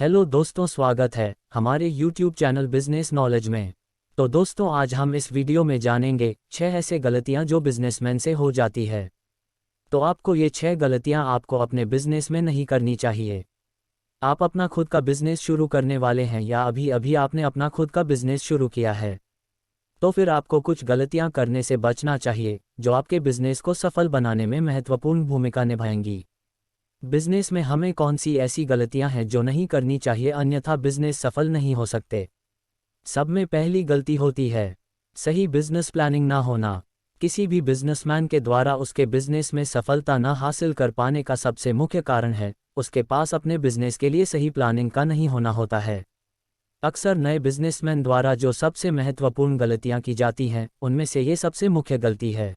Hello दोस्तों, स्वागत है हमारे YouTube चैनल बिजनेस नॉलेज में। तो दोस्तों, आज हम इस वीडियो में जानेंगे 6 ऐसे गलतियां जो बिजनेसमैन से हो जाती है। तो आपको ये 6 गलतियां आपको अपने बिजनेस में नहीं करनी चाहिए। आप अपना खुद का बिजनेस शुरू करने वाले हैं या अभी अभी आपने अपना खुद का बिजनेस शुरू किया है, तो फिर आपको कुछ गलतियां करने से बचना चाहिए जो आपके बिजनेस को सफल बनाने में महत्वपूर्ण भूमिका निभाएंगी। बिजनेस में हमें कौन सी ऐसी गलतियां हैं जो नहीं करनी चाहिए, अन्यथा बिजनेस सफल नहीं हो सकते। सब में पहली गलती होती है सही बिजनेस प्लानिंग ना होना। किसी भी बिजनेसमैन के द्वारा उसके बिजनेस में सफलता न हासिल कर पाने का सबसे मुख्य कारण है उसके पास अपने बिजनेस के लिए सही प्लानिंग का नहीं होना होता है। अक्सर नए बिजनेसमैन द्वारा जो सबसे महत्वपूर्ण गलतियां की जाती हैं, उनमें से ये सबसे मुख्य गलती है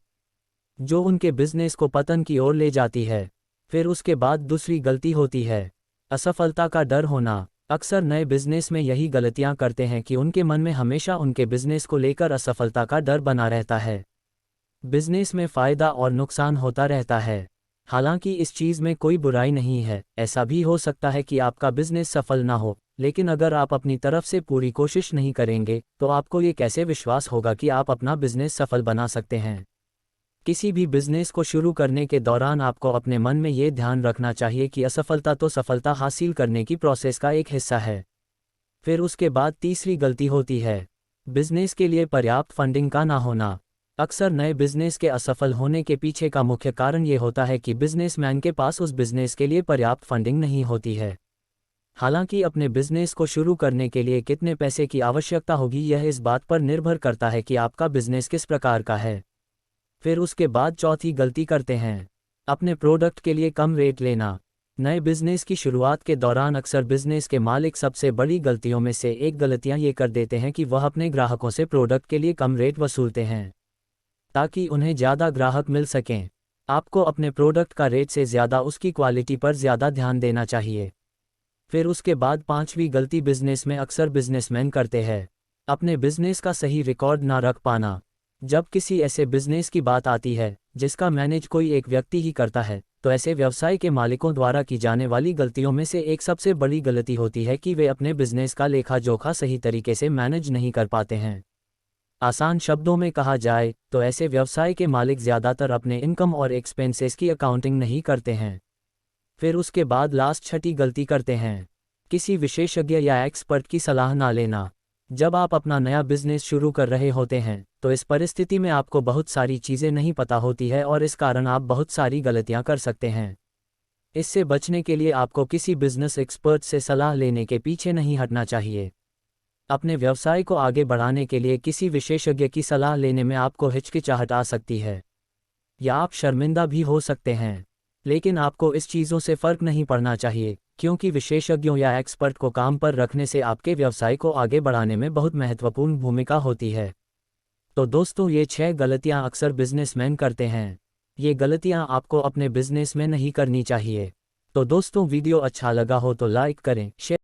जो उनके बिजनेस को पतन की ओर ले जाती है। फिर उसके बाद दूसरी गलती होती है असफलता का डर होना। अक्सर नए बिजनेस में यही गलतियां करते हैं कि उनके मन में हमेशा उनके बिजनेस को लेकर असफलता का डर बना रहता है। बिजनेस में फ़ायदा और नुकसान होता रहता है, हालांकि इस चीज़ में कोई बुराई नहीं है। ऐसा भी हो सकता है कि आपका बिजनेस सफल ना हो, लेकिन अगर आप अपनी तरफ से पूरी कोशिश नहीं करेंगे तो आपको ये कैसे विश्वास होगा कि आप अपना बिजनेस सफल बना सकते हैं। किसी भी बिजनेस को शुरू करने के दौरान आपको अपने मन में ये ध्यान रखना चाहिए कि असफलता तो सफलता हासिल करने की प्रोसेस का एक हिस्सा है। फिर उसके बाद तीसरी गलती होती है बिजनेस के लिए पर्याप्त फंडिंग का ना होना। अक्सर नए बिजनेस के असफल होने के पीछे का मुख्य कारण ये होता है कि बिजनेसमैन के पास उस बिजनेस के लिए पर्याप्त फंडिंग नहीं होती है। हालांकि अपने बिजनेस को शुरू करने के लिए कितने पैसे की आवश्यकता होगी, यह इस बात पर निर्भर करता है कि आपका बिजनेस किस प्रकार का है। फिर उसके बाद चौथी गलती करते हैं अपने प्रोडक्ट के लिए कम रेट लेना। नए बिजनेस की शुरुआत के दौरान अक्सर बिजनेस के मालिक सबसे बड़ी गलतियों में से एक गलतियां ये कर देते हैं कि वह अपने ग्राहकों से प्रोडक्ट के लिए कम रेट वसूलते हैं ताकि उन्हें ज़्यादा ग्राहक मिल सकें। आपको अपने प्रोडक्ट का रेट से ज़्यादा उसकी क्वालिटी पर ज़्यादा ध्यान देना चाहिए। फिर उसके बाद पांचवी गलती बिजनेस में अक्सर बिजनेसमैन करते हैं अपने बिजनेस का सही रिकॉर्ड ना रख पाना। जब किसी ऐसे बिजनेस की बात आती है जिसका मैनेज कोई एक व्यक्ति ही करता है, तो ऐसे व्यवसाय के मालिकों द्वारा की जाने वाली गलतियों में से एक सबसे बड़ी गलती होती है कि वे अपने बिजनेस का लेखा जोखा सही तरीके से मैनेज नहीं कर पाते हैं। आसान शब्दों में कहा जाए तो ऐसे व्यवसाय के मालिक ज़्यादातर अपने इनकम और एक्सपेंसेस की अकाउंटिंग नहीं करते हैं। फिर उसके बाद लास्ट छठी गलती करते हैं किसी विशेषज्ञ या एक्सपर्ट की सलाह ना लेना। जब आप अपना नया बिजनेस शुरू कर रहे होते हैं तो इस परिस्थिति में आपको बहुत सारी चीज़ें नहीं पता होती है और इस कारण आप बहुत सारी गलतियां कर सकते हैं। इससे बचने के लिए आपको किसी बिजनेस एक्सपर्ट से सलाह लेने के पीछे नहीं हटना चाहिए। अपने व्यवसाय को आगे बढ़ाने के लिए किसी विशेषज्ञ की सलाह लेने में आपको हिचकिचाहट आ सकती है या आप शर्मिंदा भी हो सकते हैं, लेकिन आपको इस चीज़ों से फ़र्क नहीं पड़ना चाहिए, क्योंकि विशेषज्ञों या एक्सपर्ट को काम पर रखने से आपके व्यवसाय को आगे बढ़ाने में बहुत महत्वपूर्ण भूमिका होती है। तो दोस्तों, ये 6 गलतियां अक्सर बिजनेसमैन करते हैं। ये गलतियां आपको अपने बिजनेस में नहीं करनी चाहिए। तो दोस्तों, वीडियो अच्छा लगा हो तो लाइक करें, शेयर